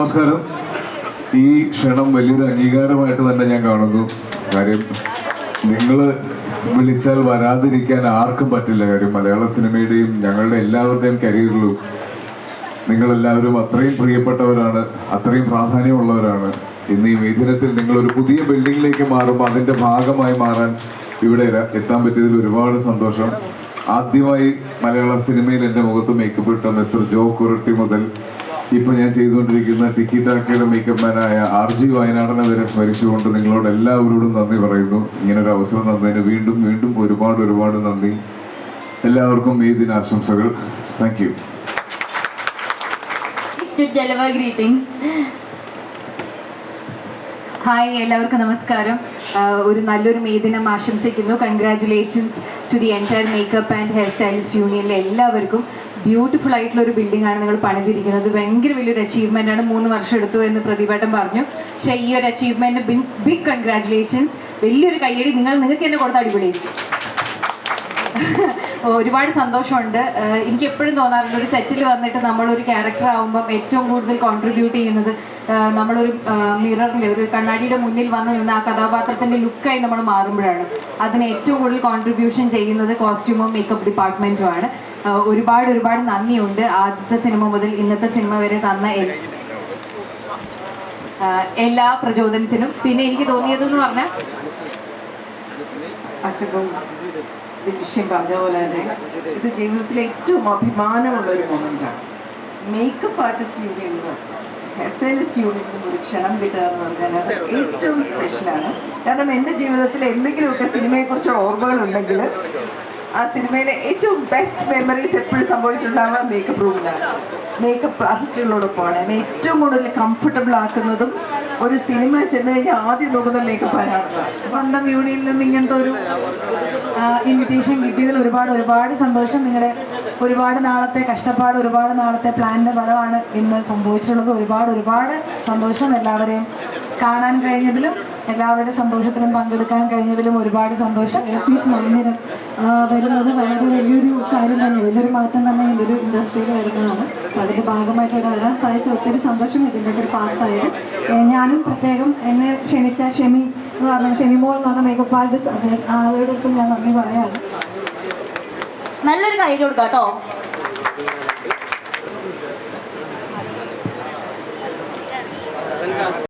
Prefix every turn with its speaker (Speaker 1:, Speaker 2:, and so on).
Speaker 1: നമസ്കാരം. ഈ ക്ഷണം വലിയൊരു അംഗീകാരമായിട്ട് തന്നെ ഞാൻ കാണുന്നു. കാര്യം നിങ്ങൾ വിളിച്ചാൽ വരാതിരിക്കാൻ ആർക്കും പറ്റില്ല. കാര്യം മലയാള സിനിമയുടെയും ഞങ്ങളുടെ എല്ലാവരുടെയും കരിയറിലും നിങ്ങളെല്ലാവരും അത്രയും പ്രിയപ്പെട്ടവരാണ്, അത്രയും പ്രാധാന്യമുള്ളവരാണ്. ഇന്ന് ഈ മിഥുനത്തിൽ നിങ്ങളൊരു പുതിയ ബിൽഡിങ്ങിലേക്ക് മാറുമ്പോൾ അതിൻ്റെ ഭാഗമായി മാറാൻ ഇവിടെ എത്താൻ പറ്റിയതിൽ ഒരുപാട് സന്തോഷം. ആദ്യമായി മലയാള സിനിമയിൽ എൻ്റെ മുഖത്ത് മേക്കപ്പ് ഇട്ട മിസ്റ്റർ ജോ കുരട്ടി മുതൽ ഇപ്പോൾ ഞാൻ ചെയ്തുകൊണ്ടിരിക്കുന്ന ടിക്കി ടാക്കയുടെ മേക്കപ്പ് മാനായ RG വയനാടനെ വരെ സ്മരിച്ചുകൊണ്ട് നിങ്ങളോട് എല്ലാവരോടും നന്ദി പറയുന്നു. ഇങ്ങനൊരു അവസരം തന്നതിന് വീണ്ടും വീണ്ടും ഒരുപാട് നന്ദി. എല്ലാവർക്കും ഈ ദിനാശംസകൾ. Thank you.
Speaker 2: ഹായ്, എല്ലാവർക്കും നമസ്കാരം. ഒരു നല്ലൊരു മെയ് ദിനം ആശംസിക്കുന്നു. Congratulations to the entire makeup and hair stylist യൂണിയനിലെ എല്ലാവർക്കും. ബ്യൂട്ടിഫുൾ ആയിട്ടുള്ള ഒരു ബിൽഡിംഗ് ആണ് നിങ്ങൾ പണിതിരിക്കുന്നത്. ഭയങ്കര വലിയൊരു അച്ചീവ്മെൻ്റ് ആണ്. 3 വർഷം എടുത്തു എന്ന് പ്രതിഭേട്ടൻ പറഞ്ഞു. പക്ഷേ ഈ ഒരു അച്ചീവ്മെൻറ്റ് ബിഗ് കൺഗ്രാറ്റുലേഷൻസ്. വലിയൊരു കയ്യടി നിങ്ങൾക്ക് തന്നെ കൊടുത്ത അടിപൊളിയായിരിക്കും. ഒരുപാട് സന്തോഷമുണ്ട്. എനിക്ക് എപ്പോഴും തോന്നാറുണ്ട്, ഒരു സെറ്റിൽ വന്നിട്ട് നമ്മളൊരു ക്യാരക്ടർ ആകുമ്പം ഏറ്റവും കൂടുതൽ കോൺട്രിബ്യൂട്ട് ചെയ്യുന്നത് നമ്മളൊരു മിററിൻ്റെ ഒരു കണ്ണാടിയുടെ മുന്നിൽ വന്ന് നിന്ന് ആ കഥാപാത്രത്തിൻ്റെ ലുക്കായി നമ്മൾ മാറുമ്പോഴാണ്. അതിന് ഏറ്റവും കൂടുതൽ കോൺട്രിബ്യൂഷൻ ചെയ്യുന്നത് കോസ്റ്റ്യൂമും മേക്കപ്പ് ഡിപ്പാർട്ട്മെൻറ്റുമാണ്. ഒരുപാട് നന്ദിയുണ്ട്. ആദ്യത്തെ സിനിമ മുതൽ ഇന്നത്തെ സിനിമ വരെ തന്ന എല്ലാ പ്രചോദനത്തിനും. പിന്നെ എനിക്ക് തോന്നിയതെന്ന് പറഞ്ഞാൽ
Speaker 3: വിജിഷ്യം പറഞ്ഞ പോലെ തന്നെ ഇത് ജീവിതത്തിലെ ഏറ്റവും അഭിമാനമുള്ള ഒരു മൊമെൻ്റാണ്. മേക്കപ്പ് ആർട്ടിസ്റ്റ് യൂണിയനിൽ നിന്ന് ഹെയർ സ്റ്റൈലിസ്റ്റ് യൂണിയനിൽ നിന്ന് ഒരു ക്ഷണം കിട്ടുക എന്ന് പറഞ്ഞാൽ അത് ഏറ്റവും സ്പെഷ്യലാണ്. കാരണം എൻ്റെ ജീവിതത്തിൽ എന്തെങ്കിലുമൊക്കെ സിനിമയെക്കുറിച്ചുള്ള ഓർമ്മകളുണ്ടെങ്കിൽ ആ സിനിമയിലെ ഏറ്റവും ബെസ്റ്റ് മെമ്മറീസ് എപ്പോഴും സംഭവിച്ചിട്ടുണ്ടാവുക മേക്കപ്പ് റൂമിലാണ്, മേക്കപ്പ് ആർട്ടിസ്റ്റുകളോടൊപ്പമാണ്. എന്നെ ഏറ്റവും കൂടുതൽ കംഫർട്ടബിൾ ആക്കുന്നതും ഒരു സിനിമ ചെന്ന് കഴിഞ്ഞാൽ ആദ്യം നോക്കുന്ന മേക്കപ്പ് ആരാണെന്ന്.
Speaker 4: സ്വന്തം യൂണിയനിൽ നിന്ന് ഇങ്ങനത്തെ ഒരു ഇൻവിറ്റേഷൻ കിട്ടിയതിൽ ഒരുപാട് സന്തോഷം. നിങ്ങളുടെ ഒരുപാട് നാളത്തെ കഷ്ടപ്പാട്, ഒരുപാട് നാളത്തെ പ്ലാനിൻ്റെ ഫലമാണ് ഇന്ന് സംഭവിച്ചിട്ടുള്ളത്. ഒരുപാട് സന്തോഷം. എല്ലാവരെയും കാണാൻ കഴിഞ്ഞതിലും എല്ലാവരുടെ സന്തോഷത്തിലും പങ്കെടുക്കാൻ കഴിഞ്ഞതിലും ഒരുപാട് സന്തോഷം.
Speaker 5: ഓഫീസ് മന്ദിരം വരുന്നത് വളരെ വലിയൊരു കാര്യം തന്നെ, വലിയൊരു മാറ്റം തന്നെ ഈ ഒരു ഇൻഡസ്ട്രിയിൽ വരുന്നതാണ്. അപ്പോൾ അതിൻ്റെ ഭാഗമായിട്ട് ഇവിടെ വരാൻ സാധിച്ച ഒത്തിരി സന്തോഷം. ഇതിൻ്റെ ഒരു പാർട്ടായത് ഞാനും പ്രത്യേകം എന്നെ ക്ഷണിച്ച ഷെമി എന്ന് പറഞ്ഞ ഷെമിമോൾ എന്ന് പറഞ്ഞ മേക്കപ്പ് ആർട്ടിസ്റ്റ്, ആളുടെ അടുത്തും ഞാൻ നന്ദി പറയാണ്.
Speaker 6: നല്ലൊരു കൈ കൊടുക്കാം കേട്ടോ.